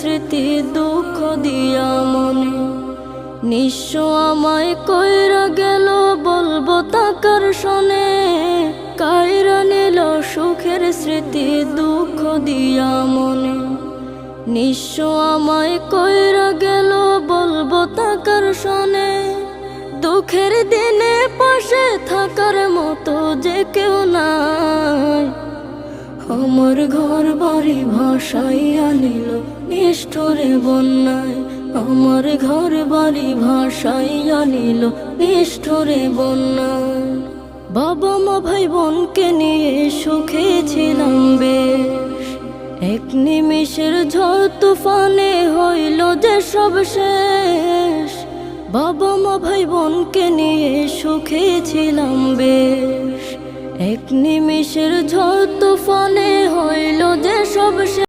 স্মৃতি দুঃখ দিয়া মনে। নিঃস্ব আমায় কইরা গেল বলবো তাকার শোনে, কাইরা নিল সুখের স্মৃতি দুঃখ দিয়া মনে। নিঃস্ব আমায় কইরা গেল বলবো তাকার শোনে, দুঃখের দিনে পাশে থাকার মতো যে কেউ নাই। আমার ঘর বাড়ি ভাসাইয়া নিল নিষ্ঠুরে বন্যায়, আমার ঘর বাড়ি ভাসাইয়া নিল নিষ্ঠুরে বন্যায়। বাবা মা ভাই বোনকে নিয়ে সুখে ছিলাম বেশ, এক নিমিষের ঝড় তুফানে হইল যে সব শেষ। বাবা মা ভাই বোনকে নিয়ে সুখে ছিলাম বেশ, এক নিমিষের ঝড় তুফানে হইল যে সব শেষ।